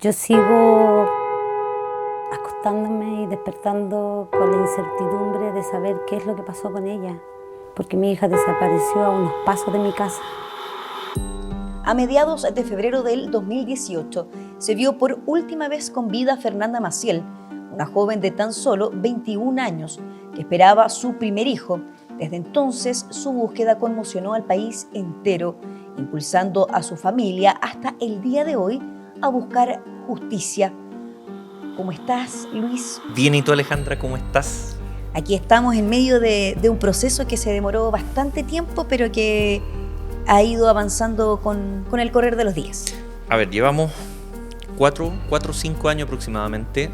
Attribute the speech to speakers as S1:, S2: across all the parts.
S1: Yo sigo acostándome y despertando con la incertidumbre de saber qué es lo que pasó con ella, porque mi hija desapareció a unos pasos de mi casa.
S2: A mediados de febrero del 2018 se vio por última vez con vida Fernanda Maciel, una joven de tan solo 21 años que esperaba su primer hijo. Desde entonces su búsqueda conmocionó al país entero, impulsando a su familia hasta el día de hoy a buscar justicia. ¿Cómo estás, Luis?
S3: Bien, ¿y tú, Alejandra, cómo estás?
S2: Aquí estamos en medio de un proceso que se demoró bastante tiempo, pero que ha ido avanzando con el correr de los días.
S3: A ver, llevamos 4 o 5 años aproximadamente,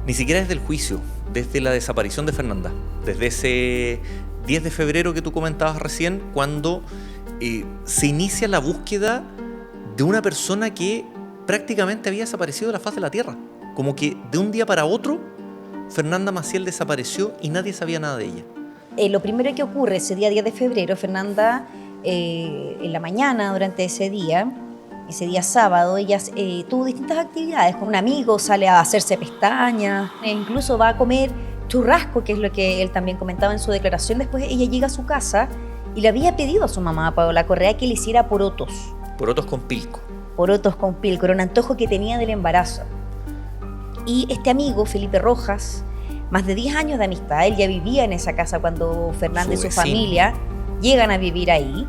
S3: ni siquiera desde el juicio, desde la desaparición de Fernanda, desde ese 10 de febrero que tú comentabas recién, cuando se inicia la búsqueda de una persona que prácticamente había desaparecido de la faz de la tierra. Como que de un día para otro, Fernanda Maciel desapareció y nadie sabía nada de ella.
S2: Lo primero que ocurre ese día 10 de febrero, Fernanda, en la mañana, durante ese día sábado, ella tuvo distintas actividades con un amigo, sale a hacerse pestañas, incluso va a comer churrasco, que es lo que él también comentaba en su declaración. Después ella llega a su casa y le había pedido a su mamá, Paola Correa, que le hiciera porotos.
S3: Porotos con pilco.
S2: Porotos con pilco, era un antojo que tenía del embarazo. Y este amigo, Felipe Rojas, más de 10 años de amistad, él ya vivía en esa casa cuando Fernanda y su familia llegan a vivir ahí.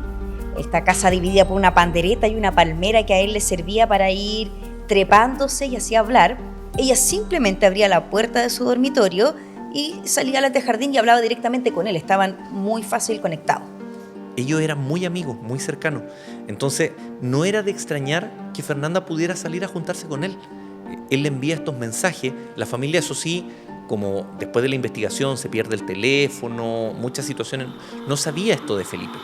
S2: Esta casa dividida por una pandereta y una palmera que a él le servía para ir trepándose y así hablar. Ella simplemente abría la puerta de su dormitorio y salía al antejardín y hablaba directamente con él. Estaban muy fácil conectados.
S3: Ellos eran muy amigos, muy cercanos. Entonces, no era de extrañar que Fernanda pudiera salir a juntarse con él. Él le envía estos mensajes. La familia, eso sí, como después de la investigación se pierde el teléfono, muchas situaciones, no sabía esto de Felipe.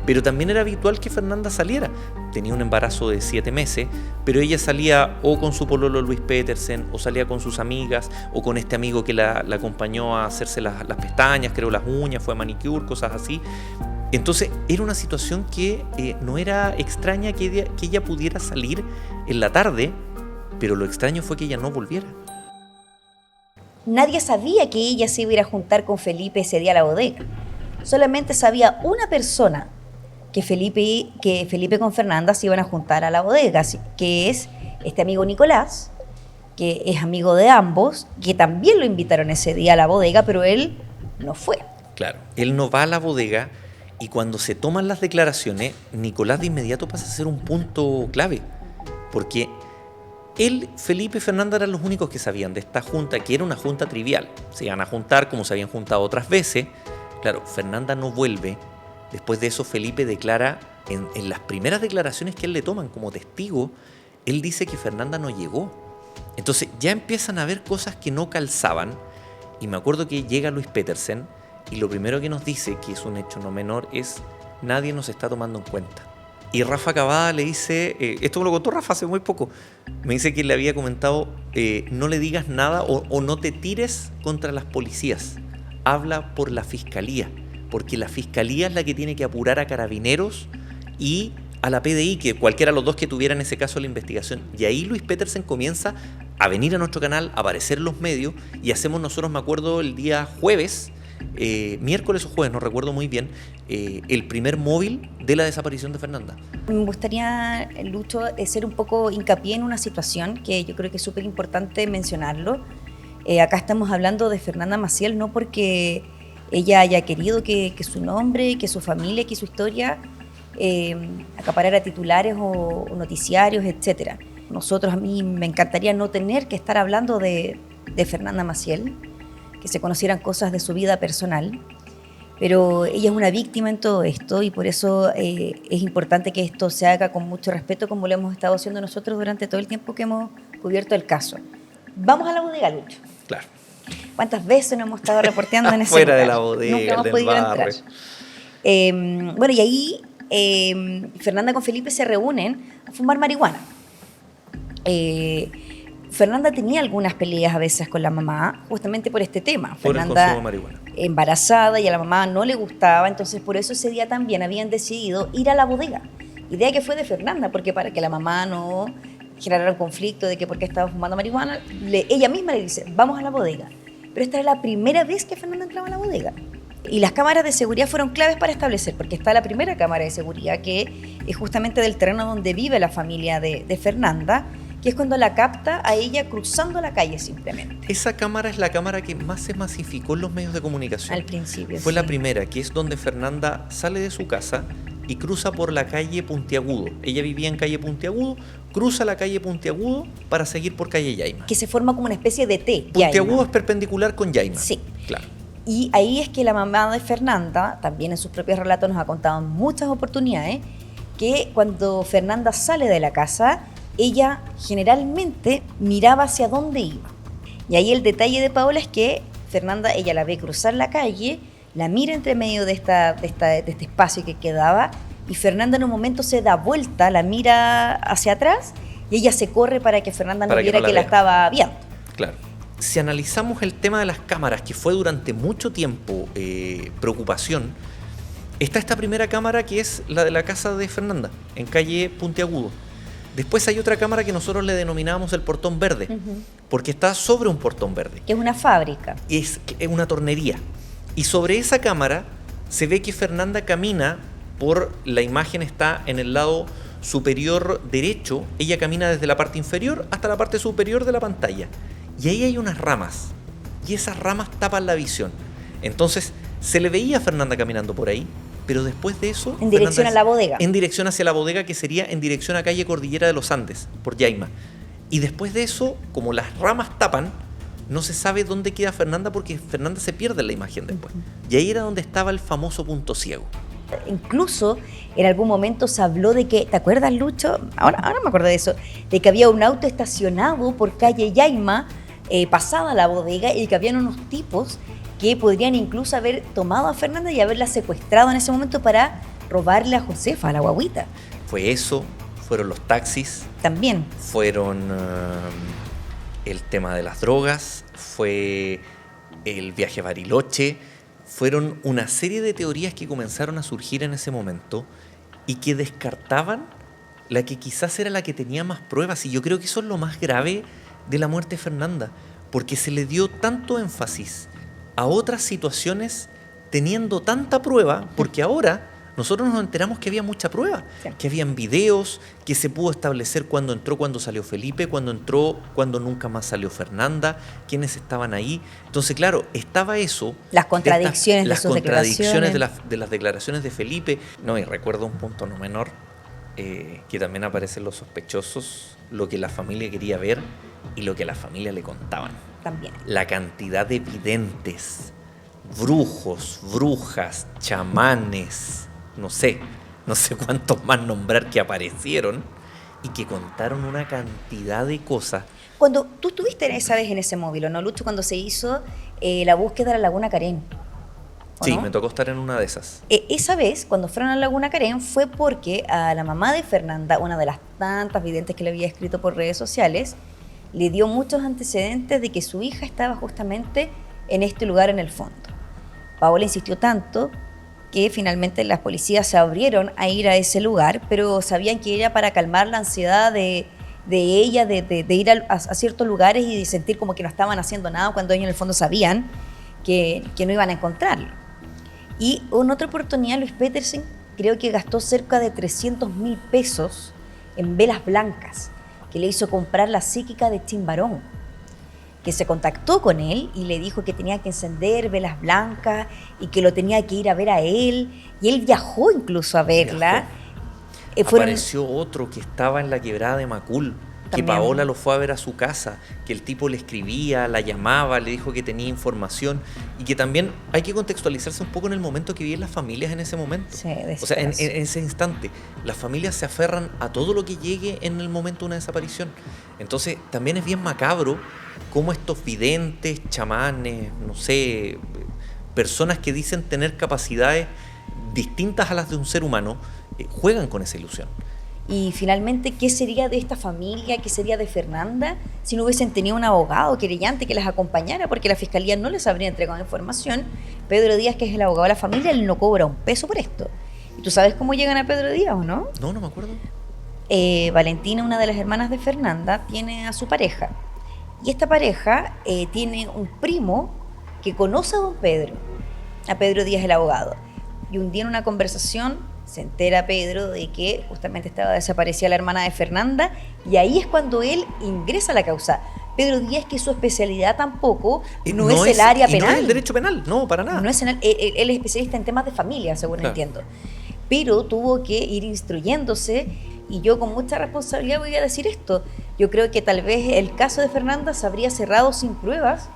S3: Pero también era habitual que Fernanda saliera. Tenía un embarazo de 7 meses, pero ella salía o con su pololo Luis Petersen, o salía con sus amigas, o con este amigo que la acompañó a hacerse las pestañas, creo las uñas, fue a manicure, cosas así. Entonces era una situación que no era extraña que ella pudiera salir en la tarde, pero lo extraño fue que ella no volviera.
S2: Nadie sabía que ella se iba a ir a juntar con Felipe ese día a la bodega. Solamente sabía una persona que Felipe con Fernanda se iban a juntar a la bodega, que es este amigo Nicolás, que es amigo de ambos, que también lo invitaron ese día a la bodega, pero él no fue.
S3: Claro, él no va a la bodega. Y cuando se toman las declaraciones, Nicolás de inmediato pasa a ser un punto clave, porque él, Felipe y Fernanda eran los únicos que sabían de esta junta, que era una junta trivial. Se iban a juntar como se habían juntado otras veces. Claro, Fernanda no vuelve. Después de eso, Felipe declara, en las primeras declaraciones que él le toman como testigo, él dice que Fernanda no llegó. Entonces ya empiezan a ver cosas que no calzaban. Y me acuerdo que llega Luis Petersen, y lo primero que nos dice, que es un hecho no menor, es: nadie nos está tomando en cuenta. Y Rafa Cavada le dice, esto me lo contó Rafa hace muy poco, me dice que le había comentado, no le digas nada o no te tires contra las policías, habla por la fiscalía, porque la fiscalía es la que tiene que apurar a Carabineros y a la PDI, que cualquiera de los dos que tuviera en ese caso la investigación. Y ahí Luis Petersen comienza a venir a nuestro canal, a aparecer en los medios, y hacemos nosotros, me acuerdo, el día jueves, miércoles o jueves, no recuerdo muy bien, el primer móvil de la desaparición de Fernanda.
S2: Me gustaría, Lucho, hacer un poco hincapié en una situación que yo creo que es súper importante mencionarlo. Acá estamos hablando de Fernanda Maciel no porque ella haya querido que su nombre, que su familia, que su historia acaparara titulares o noticiarios, etc. A mí me encantaría no tener que estar hablando de Fernanda Maciel, que se conocieran cosas de su vida personal, pero ella es una víctima en todo esto y por eso es importante que esto se haga con mucho respeto, como lo hemos estado haciendo nosotros durante todo el tiempo que hemos cubierto el caso. Vamos a la bodega, Lucho.
S3: Claro.
S2: ¿Cuántas veces nos hemos estado reporteando en ese
S3: fuera
S2: lugar?
S3: De la bodega,
S2: nunca hemos podido entrar. Bueno, y ahí Fernanda con Felipe se reúnen a fumar marihuana. Fernanda tenía algunas peleas a veces con la mamá, justamente por este tema.
S3: Por
S2: Fernanda,
S3: el consumo de marihuana.
S2: Embarazada, y a la mamá no le gustaba, entonces por eso ese día también habían decidido ir a la bodega. Idea que fue de Fernanda, porque para que la mamá no generaron conflicto de que por qué estaba fumando marihuana, ella misma le dice, vamos a la bodega. Pero esta era la primera vez que Fernanda entraba a la bodega. Y las cámaras de seguridad fueron claves para establecer, porque está la primera cámara de seguridad que es justamente del terreno donde vive la familia de Fernanda, que es cuando la capta a ella cruzando la calle simplemente.
S3: Esa cámara es la cámara que más se masificó en los medios de comunicación.
S2: Al principio,
S3: Fue
S2: sí.
S3: la primera, que es donde Fernanda sale de su casa y cruza por la calle Puntiagudo. Ella vivía en calle Puntiagudo, cruza la calle Puntiagudo para seguir por calle Yaima.
S2: Que se forma como una especie de T.
S3: Puntiagudo
S2: Yaima.
S3: es perpendicular con Yaima.
S2: Sí.
S3: Claro.
S2: Y ahí es que la mamá de Fernanda, también en sus propios relatos nos ha contado en muchas oportunidades, que cuando Fernanda sale de la casa, ella generalmente miraba hacia dónde iba. Y ahí el detalle de Paola es que Fernanda, ella la ve cruzar la calle, la mira entre medio de este espacio que quedaba, y Fernanda en un momento se da vuelta, la mira hacia atrás, y ella se corre para que Fernanda no viera que la estaba viendo.
S3: Claro. Si analizamos el tema de las cámaras, que fue durante mucho tiempo preocupación, está esta primera cámara que es la de la casa de Fernanda, en calle Puntiagudo. Después hay otra cámara que nosotros le denominábamos el portón verde, porque está sobre un portón verde.
S2: Que es una fábrica.
S3: Es una tornería. Y sobre esa cámara se ve que Fernanda camina por, la imagen está en el lado superior derecho, ella camina desde la parte inferior hasta la parte superior de la pantalla. Y ahí hay unas ramas, y esas ramas tapan la visión. Entonces, se le veía a Fernanda caminando por ahí, pero después de eso...
S2: En dirección a la bodega.
S3: En dirección hacia la bodega, que sería en dirección a calle Cordillera de los Andes, por Yaima. Y después de eso, como las ramas tapan, no se sabe dónde queda Fernanda, porque Fernanda se pierde en la imagen después. Y ahí era donde estaba el famoso punto ciego.
S2: Incluso en algún momento se habló de que, ¿te acuerdas, Lucho? Ahora me acuerdo de eso, de que había un auto estacionado por calle Yaima, pasada la bodega, y que habían unos tipos que podrían incluso haber tomado a Fernanda y haberla secuestrado en ese momento para robarle a Josefa, a la guaguita.
S3: Fue eso, fueron los taxis.
S2: También.
S3: Fueron el tema de las drogas, fue el viaje a Bariloche, fueron una serie de teorías que comenzaron a surgir en ese momento y que descartaban la que quizás era la que tenía más pruebas. Y yo creo que eso es lo más grave de la muerte de Fernanda, porque se le dio tanto énfasis a otras situaciones teniendo tanta prueba, porque ahora nosotros nos enteramos que había mucha prueba, sí, que habían videos, que se pudo establecer cuándo entró, cuándo salió Felipe, cuándo entró, cuándo nunca más salió Fernanda, quiénes estaban ahí. Entonces, claro, estaba eso.
S2: Las contradicciones
S3: de sus declaraciones. De las declaraciones de Felipe. No, y recuerdo un punto no menor, que también aparecen los sospechosos, lo que la familia quería ver y lo que la familia le contaban.
S2: También.
S3: La cantidad de videntes, brujos, brujas, chamanes, no sé cuántos más nombrar, que aparecieron y que contaron una cantidad de cosas.
S2: Cuando tú estuviste esa vez en ese móvil, ¿no, Lucho? Cuando se hizo la búsqueda de la Laguna Carén.
S3: Sí,
S2: ¿no?
S3: Me tocó estar en una de esas.
S2: Esa vez, cuando fueron a la Laguna Carén, fue porque a la mamá de Fernanda, una de las tantas videntes que le había escrito por redes sociales, le dio muchos antecedentes de que su hija estaba justamente en este lugar en el fondo. Paola insistió tanto que finalmente las policías se abrieron a ir a ese lugar, pero sabían que era para calmar la ansiedad de ella, de ir a ciertos lugares y de sentir como que no estaban haciendo nada, cuando ellos en el fondo sabían que no iban a encontrarlo. Y en otra oportunidad, Luis Petersen creo que gastó cerca de 300.000 pesos en velas blancas, que le hizo comprar la psíquica de Chimbarón, que se contactó con él y le dijo que tenía que encender velas blancas y que lo tenía que ir a ver a él, y él viajó incluso a verla.
S3: Apareció otro que estaba en la quebrada de Macul, que
S2: También.
S3: Paola lo fue a ver a su casa, que el tipo le escribía, la llamaba, le dijo que tenía información, y que también hay que contextualizarse un poco en el momento que viven las familias en ese momento.
S2: Sí,
S3: o sea, en ese instante, las familias se aferran a todo lo que llegue en el momento de una desaparición. Entonces, también es bien macabro cómo estos videntes, chamanes, no sé, personas que dicen tener capacidades distintas a las de un ser humano, juegan con esa ilusión.
S2: Y finalmente, ¿qué sería de esta familia? ¿Qué sería de Fernanda si no hubiesen tenido un abogado querellante que las acompañara? Porque la fiscalía no les habría entregado información. Pedro Díaz, que es el abogado de la familia, él no cobra un peso por esto. ¿Y tú sabes cómo llegan a Pedro Díaz o no?
S3: No me acuerdo.
S2: Valentina, una de las hermanas de Fernanda, tiene a su pareja. Y esta pareja tiene un primo que conoce a don Pedro, a Pedro Díaz, el abogado. Y un día en una conversación se entera Pedro de que justamente estaba desaparecida la hermana de Fernanda, y ahí es cuando él ingresa a la causa. Pedro Díaz, que su especialidad tampoco no es el área penal.
S3: No es el derecho penal, no, para nada.
S2: No es él es especialista en temas de familia, según
S3: Claro.
S2: entiendo. Pero tuvo que ir instruyéndose, y yo con mucha responsabilidad voy a decir esto. Yo creo que tal vez el caso de Fernanda se habría cerrado sin pruebas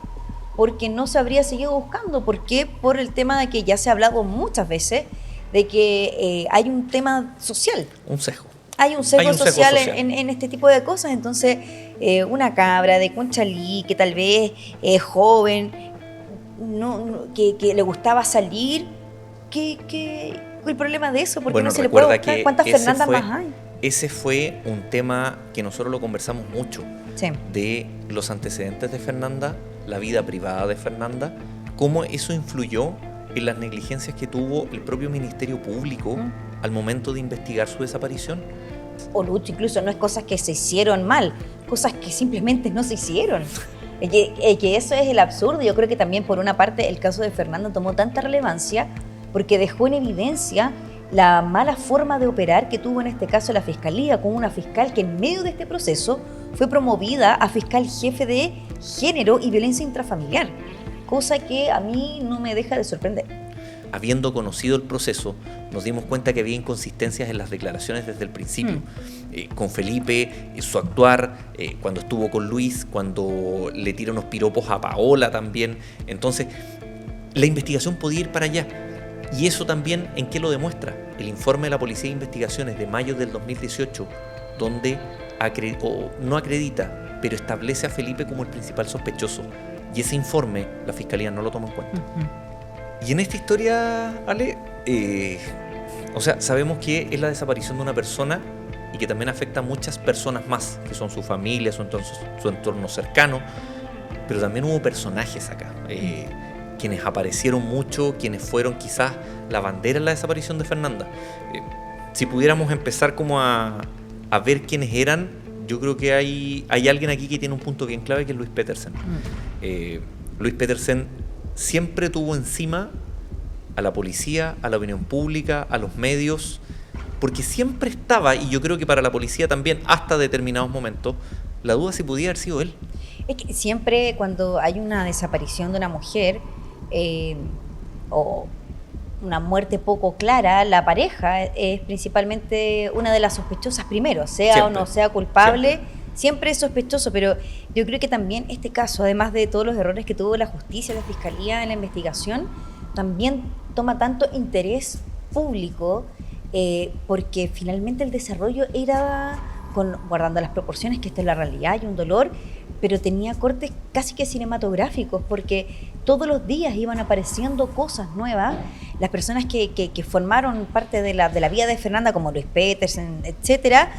S2: porque no se habría seguido buscando. ¿Por qué? Por el tema de que ya se ha hablado muchas veces de que hay un tema social.
S3: Un sesgo.
S2: Hay un sesgo social,
S3: social.
S2: en este tipo de cosas. Entonces, una cabra de Conchalí que tal vez es joven, que le gustaba salir, el problema de eso, porque no se le puede buscar. ¿Cuántas Fernandas más hay?
S3: Ese fue un tema que nosotros lo conversamos mucho,
S2: Sí.
S3: de los antecedentes de Fernanda, la vida privada de Fernanda, cómo eso influyó en las negligencias que tuvo el propio Ministerio Público al momento de investigar su desaparición.
S2: O Lucho, incluso no es cosas que se hicieron mal, cosas que simplemente no se hicieron. Que eso es el absurdo. Yo creo que también por una parte el caso de Fernanda tomó tanta relevancia porque dejó en evidencia la mala forma de operar que tuvo en este caso la Fiscalía, con una fiscal que en medio de este proceso fue promovida a fiscal jefe de género y violencia intrafamiliar, cosa que a mí no me deja de sorprender.
S3: Habiendo conocido el proceso, nos dimos cuenta que había inconsistencias en las declaraciones desde el principio. Con Felipe, su actuar, cuando estuvo con Luis, cuando le tira unos piropos a Paola también. Entonces, la investigación podía ir para allá. Y eso también, ¿en qué lo demuestra? El informe de la Policía de Investigaciones de mayo del 2018, donde no acredita, pero establece a Felipe como el principal sospechoso. Y ese informe, la Fiscalía no lo toma en cuenta. Y en esta historia, Ale, sabemos que es la desaparición de una persona y que también afecta a muchas personas más, que son su familia, su entorno cercano, pero también hubo personajes acá, quienes aparecieron mucho, quienes fueron quizás la bandera en la desaparición de Fernanda. Si pudiéramos empezar como a ver quiénes eran, yo creo que hay alguien aquí que tiene un punto bien clave, que es Luis Petersen. Luis Petersen siempre tuvo encima a la policía, a la opinión pública, a los medios, porque siempre estaba, y yo creo que para la policía también, hasta determinados momentos, la duda si podía haber sido él.
S2: Es que siempre cuando hay una desaparición de una mujer o una muerte poco clara, la pareja es principalmente una de las sospechosas primero, sea
S3: Siempre.
S2: o no sea culpable, siempre es sospechoso. Pero yo creo que también este caso, además de todos los errores que tuvo la justicia, la fiscalía en la investigación, también toma tanto interés público porque finalmente el desarrollo era, guardando las proporciones, que esta es la realidad, hay un dolor, pero tenía cortes casi que cinematográficos, porque todos los días iban apareciendo cosas nuevas. Las personas que formaron parte de la vida de Fernanda, como Luis Petersen, etcétera,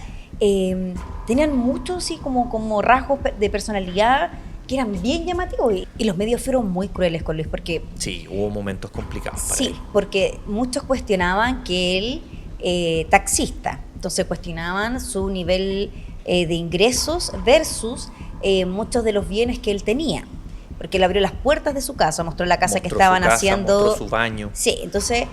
S2: tenían muchos sí, como rasgos de personalidad que eran bien llamativos, y los medios fueron muy crueles con Luis, porque
S3: Sí, hubo momentos complicados para él.
S2: sí, porque muchos cuestionaban que él, taxista, entonces cuestionaban su nivel de ingresos versus muchos de los bienes que él tenía, porque él abrió las puertas de su casa, mostró la casa que estaban haciendo.
S3: Mostró su baño.
S2: Sí, entonces...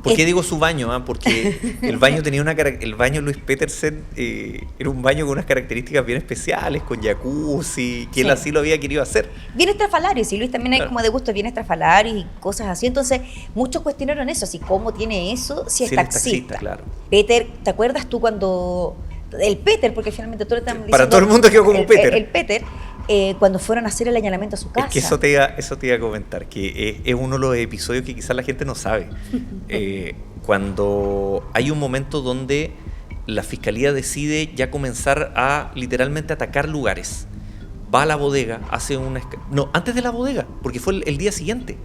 S3: ¿Por qué digo su baño? Porque el baño tenía el baño Luis Petersen era un baño con unas características bien especiales, con jacuzzi, que él
S2: Sí.
S3: así lo había querido hacer.
S2: Bien estrafalarios, y Luis también hay
S3: Claro.
S2: como de gusto bien estrafalarios y cosas así. Entonces, muchos cuestionaron eso, así cómo tiene eso si es
S3: Si él es
S2: taxista.
S3: claro.
S2: Peter, ¿te acuerdas tú cuando el Peter, porque finalmente tú le estás
S3: Para todo el mundo quedó como Peter.
S2: El Peter, cuando fueron a hacer el allanamiento a su casa.
S3: Es que eso te iba a comentar, que es uno de los episodios que quizás la gente no sabe. Cuando hay un momento donde la fiscalía decide ya comenzar a literalmente atacar lugares. Va a la bodega, hace una... No, antes de la bodega, porque fue el día siguiente.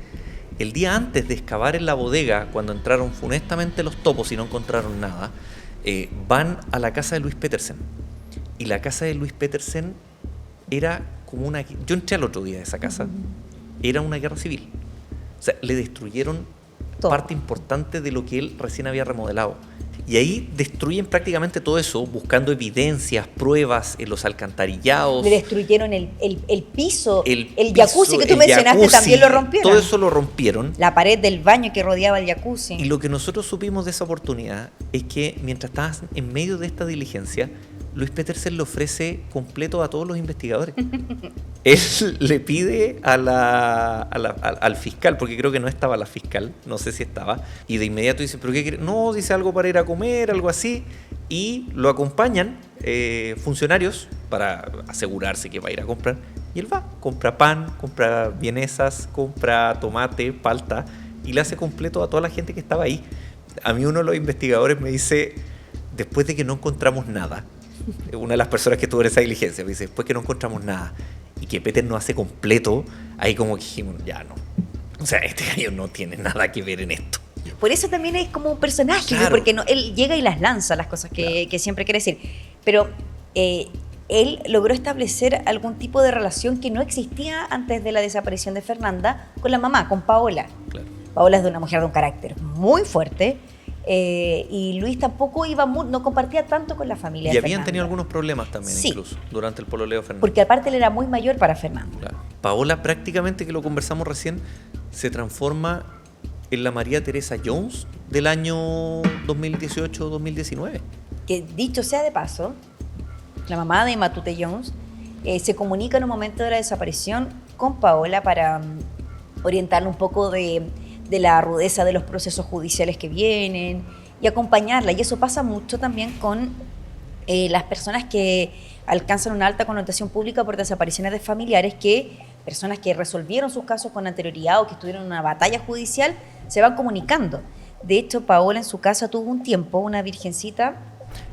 S3: El día antes de excavar en la bodega, cuando entraron funestamente los topos y no encontraron nada, van a la casa de Luis Petersen. Y la casa de Luis Petersen era como una... Yo entré al otro día de esa casa. Era una guerra civil. O sea, le destruyeron
S2: todo.
S3: Parte importante de lo que él recién había remodelado. Y ahí destruyen prácticamente todo eso, buscando evidencias, pruebas en los alcantarillados.
S2: Le destruyeron el piso, el
S3: piso,
S2: jacuzzi que tú
S3: el
S2: mencionaste,
S3: jacuzzi,
S2: también lo rompieron.
S3: Todo eso lo rompieron.
S2: La pared del baño que rodeaba el jacuzzi.
S3: Y lo que nosotros supimos de esa oportunidad es que mientras estabas en medio de esta diligencia, Luis Petersen le ofrece completo a todos los investigadores. Él le pide al fiscal, porque creo que no estaba la fiscal, no sé si estaba, y de inmediato dice, ¿pero qué quiere? No, dice algo para ir a comer, algo así, y lo acompañan funcionarios para asegurarse que va a ir a comprar, y él va, compra pan, compra vienesas, compra tomate, palta, y le hace completo a toda la gente que estaba ahí. A mí uno de los investigadores me dice, después de que no encontramos nada, una de las personas que estuvo en esa diligencia me dice, después que no encontramos nada y que Peter no hace completo, ahí como que dijimos, ya no. O sea, este gallo no tiene nada que ver en esto.
S2: Por eso también es como un personaje,
S3: Claro.
S2: porque él llega y las lanza, las cosas que siempre quiere decir. Pero él logró establecer algún tipo de relación que no existía antes de la desaparición de Fernanda con la mamá, con Paola.
S3: Claro.
S2: Paola es de una mujer de un carácter muy fuerte. Y Luis tampoco no compartía tanto con la familia
S3: Y
S2: de
S3: habían
S2: Fernanda.
S3: tenido algunos problemas también,
S2: Sí.
S3: incluso, durante el pololeo de Fernanda.
S2: Porque aparte él era muy mayor para Fernanda.
S3: Claro. Paola prácticamente, que lo conversamos recién, se transforma en la María Teresa Jones del año 2018-2019.
S2: Que dicho sea de paso, la mamá de Matute Jones se comunica en un momento de la desaparición con Paola para orientarle un poco de la rudeza de los procesos judiciales que vienen y acompañarla. Y eso pasa mucho también con las personas que alcanzan una alta connotación pública por desapariciones de familiares, personas que resolvieron sus casos con anterioridad o que estuvieron en una batalla judicial, se van comunicando. De hecho, Paola en su casa tuvo un tiempo una virgencita.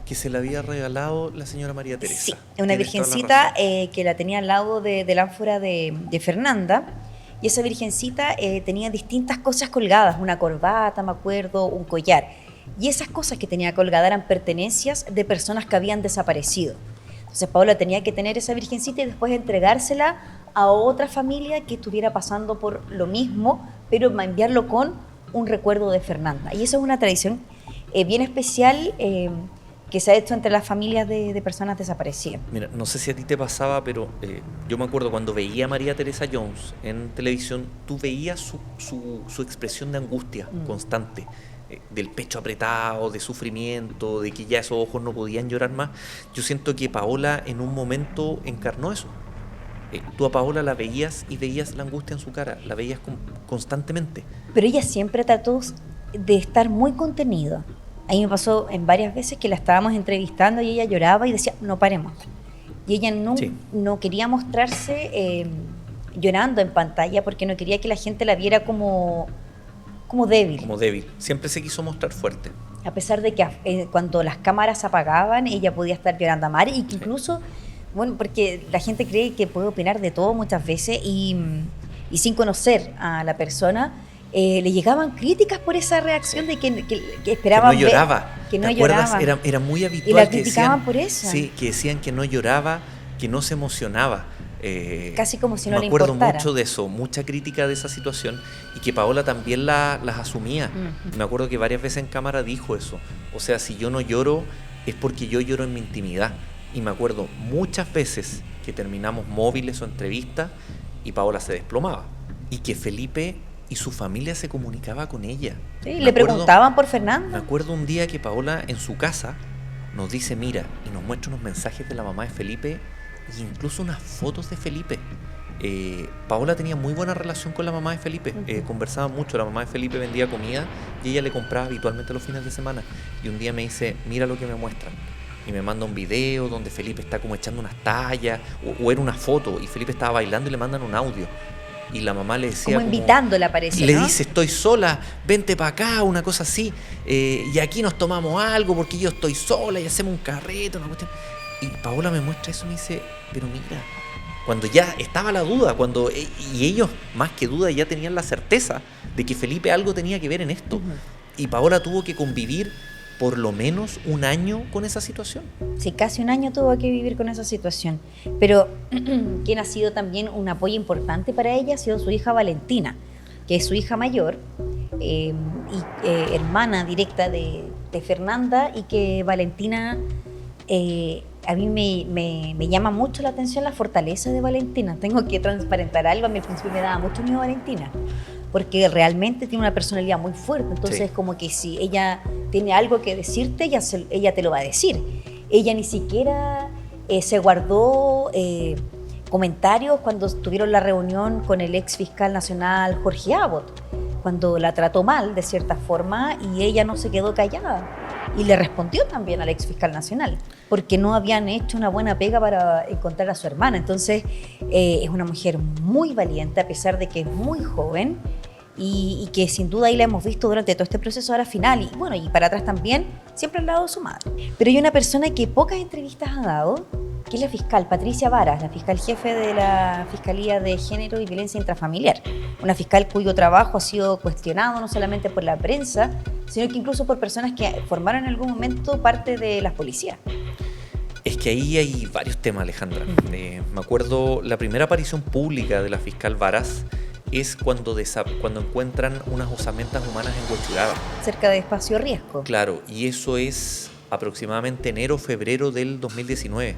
S3: Que se le había regalado la señora María Teresa.
S2: Sí, una
S3: Tienes toda la
S2: virgencita
S3: razón.
S2: que la tenía al lado de la ánfora de Fernanda. Y esa virgencita tenía distintas cosas colgadas, una corbata, me acuerdo, un collar. Y esas cosas que tenía colgadas eran pertenencias de personas que habían desaparecido. Entonces Paola tenía que tener esa virgencita y después entregársela a otra familia que estuviera pasando por lo mismo, pero enviarlo con un recuerdo de Fernanda. Y eso es una tradición bien especial que se ha hecho entre las familias de personas desaparecidas.
S3: Mira, no sé si a ti te pasaba, pero yo me acuerdo cuando veía a María Teresa Jones en televisión, tú veías su expresión de angustia constante, del pecho apretado, de sufrimiento, de que ya esos ojos no podían llorar más. Yo siento que Paola en un momento encarnó eso. Tú a Paola la veías y veías la angustia en su cara, la veías constantemente.
S2: Pero ella siempre trató de estar muy contenida. A mí me pasó en varias veces que la estábamos entrevistando y ella lloraba y decía, no paremos. Y ella no quería mostrarse llorando en pantalla porque no quería que la gente la viera como débil.
S3: Como débil. Siempre se quiso mostrar fuerte.
S2: A pesar de que cuando las cámaras se apagaban, ella podía estar llorando a mar y que incluso, bueno, porque la gente cree que puede opinar de todo muchas veces y sin conocer a la persona, le llegaban críticas por esa reacción de que esperaban
S3: que no lloraba.
S2: que no
S3: ¿Te acuerdas?
S2: lloraba.
S3: Era muy habitual.
S2: Y la
S3: que
S2: criticaban
S3: decían,
S2: por eso.
S3: Sí, que decían que no lloraba, que no se emocionaba.
S2: Casi como si no le
S3: importara. Me acuerdo
S2: importara.
S3: mucho de eso, mucha crítica de esa situación y que Paola también las asumía. Me acuerdo que varias veces en cámara dijo eso. O sea, si yo no lloro es porque yo lloro en mi intimidad. Y me acuerdo muchas veces que terminamos móviles o entrevistas y Paola se desplomaba. Y que Felipe y su familia se comunicaba con ella.
S2: Sí, le preguntaban por Fernanda.
S3: Me acuerdo un día que Paola en su casa nos dice, mira, y nos muestra unos mensajes de la mamá de Felipe e incluso unas fotos de Felipe. Paola tenía muy buena relación con la mamá de Felipe, conversaban mucho, la mamá de Felipe vendía comida y ella le compraba habitualmente los fines de semana. Y un día me dice, mira lo que me muestran. Y me manda un video donde Felipe está como echando unas tallas, o era una foto, y Felipe estaba bailando y le mandan un audio. Y la mamá le decía...
S2: Como invitándola, parece,
S3: le
S2: ¿no?
S3: dice, estoy sola, vente para acá, una cosa así. Y aquí nos tomamos algo porque yo estoy sola y hacemos un carrete, una cuestión. Y Paola me muestra eso y me dice, pero mira, cuando ya estaba la duda, y ellos más que duda ya tenían la certeza de que Felipe algo tenía que ver en esto. Y Paola tuvo que convivir por lo menos un año con esa situación.
S2: Sí, casi un año tuvo que vivir con esa situación. Pero quien ha sido también un apoyo importante para ella ha sido su hija Valentina, que es su hija mayor y hermana directa de de Fernanda y que Valentina, a mí me llama mucho la atención la fortaleza de Valentina. Tengo que transparentar algo, a mí al principio me daba mucho miedo Valentina, porque realmente tiene una personalidad muy fuerte, entonces
S3: Sí.
S2: como que si ella tiene algo que decirte, ella te lo va a decir. Ella ni siquiera se guardó comentarios cuando tuvieron la reunión con el ex fiscal nacional Jorge Abbott, cuando la trató mal de cierta forma y ella no se quedó callada. Y le respondió también al ex fiscal nacional, porque no habían hecho una buena pega para encontrar a su hermana. Entonces, es una mujer muy valiente, a pesar de que es muy joven, y que sin duda ahí la hemos visto durante todo este proceso ahora final. Y bueno, y para atrás también, siempre al lado de su madre. Pero hay una persona que pocas entrevistas ha dado, que es la fiscal Patricia Varas, la fiscal jefe de la Fiscalía de Género y Violencia Intrafamiliar. Una fiscal cuyo trabajo ha sido cuestionado no solamente por la prensa, sino que incluso por personas que formaron en algún momento parte de las policías.
S3: Es que ahí hay varios temas, Alejandra. Me acuerdo, la primera aparición pública de la fiscal Varas es cuando encuentran unas osamentas humanas en Huechuraba.
S2: Cerca de Espacio Riesgo.
S3: Claro, y eso es aproximadamente enero, febrero del 2019.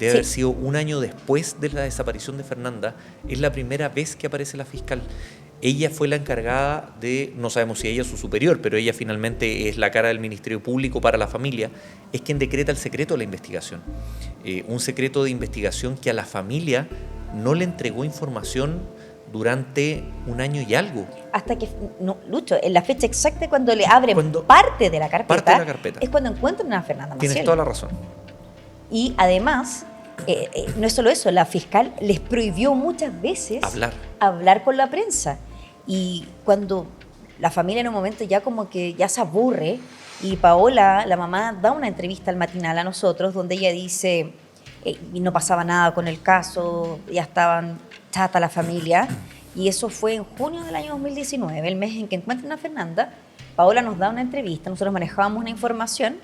S3: Debe
S2: Sí.
S3: haber sido un año después de la desaparición de Fernanda. Es la primera vez que aparece la fiscal. Ella fue la encargada de, no sabemos si ella es su superior, pero ella finalmente es la cara del Ministerio Público para la familia, es quien decreta el secreto de la investigación. Un secreto de investigación que a la familia no le entregó información durante un año y algo.
S2: Hasta que, no, Lucho, en la fecha exacta cuando le abren
S3: Cuando-
S2: parte de la carpeta,
S3: parte de la carpeta.
S2: es cuando encuentran a Fernanda Maciel.
S3: Tienes toda la razón.
S2: Y además, no es solo eso, la fiscal les prohibió muchas veces hablar con la prensa. Y cuando la familia en un momento ya como que ya se aburre, y Paola, la mamá, da una entrevista al Matinal a nosotros donde ella dice, y no pasaba nada con el caso, ya estaban chata la familia, y eso fue en junio del año 2019, el mes en que encuentran a Fernanda. Paola nos da una entrevista, nosotros manejábamos una información,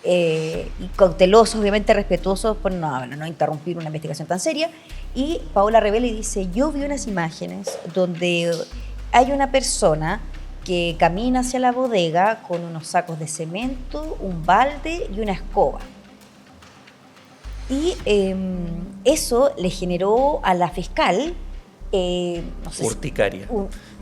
S2: y cautelosos, obviamente respetuosos por no interrumpir una investigación tan seria, y Paola revela y dice, yo vi unas imágenes donde hay una persona que camina hacia la bodega con unos sacos de cemento, un balde y una escoba. Y eso le generó a la fiscal no sé si-
S3: Urticaria.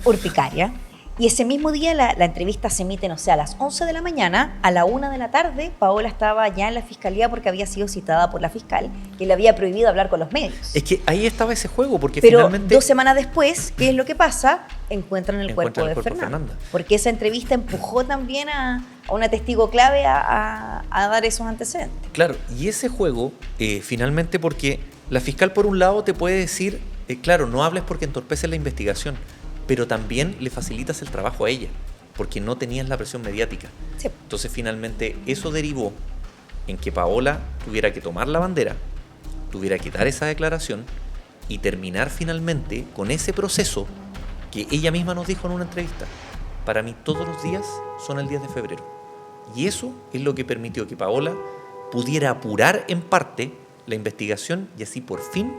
S2: urticaria. Y ese mismo día la entrevista se emite, no sé, a las 11 de la mañana, a la 1 de la tarde, Paola estaba ya en la fiscalía porque había sido citada por la fiscal, que le había prohibido hablar con los medios.
S3: Es que ahí estaba ese juego, porque
S2: Pero
S3: finalmente...
S2: 2 semanas después, ¿qué es lo que pasa? Encuentran el cuerpo
S3: Encuentran
S2: de
S3: el cuerpo de
S2: Fernanda.
S3: Fernanda.
S2: Porque esa entrevista empujó también a una testigo clave a dar esos antecedentes.
S3: Claro, y ese juego, finalmente, porque la fiscal por un lado te puede decir, claro, no hables porque entorpeces la investigación, pero también le facilitas el trabajo a ella, porque no tenías la presión mediática.
S2: Sí.
S3: Entonces finalmente eso derivó en que Paola tuviera que tomar la bandera, tuviera que dar esa declaración y terminar finalmente con ese proceso que ella misma nos dijo en una entrevista. Para mí todos los días son el 10 de febrero. Y eso es lo que permitió que Paola pudiera apurar en parte la investigación y así por fin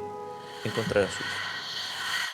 S3: encontrar a su hijo.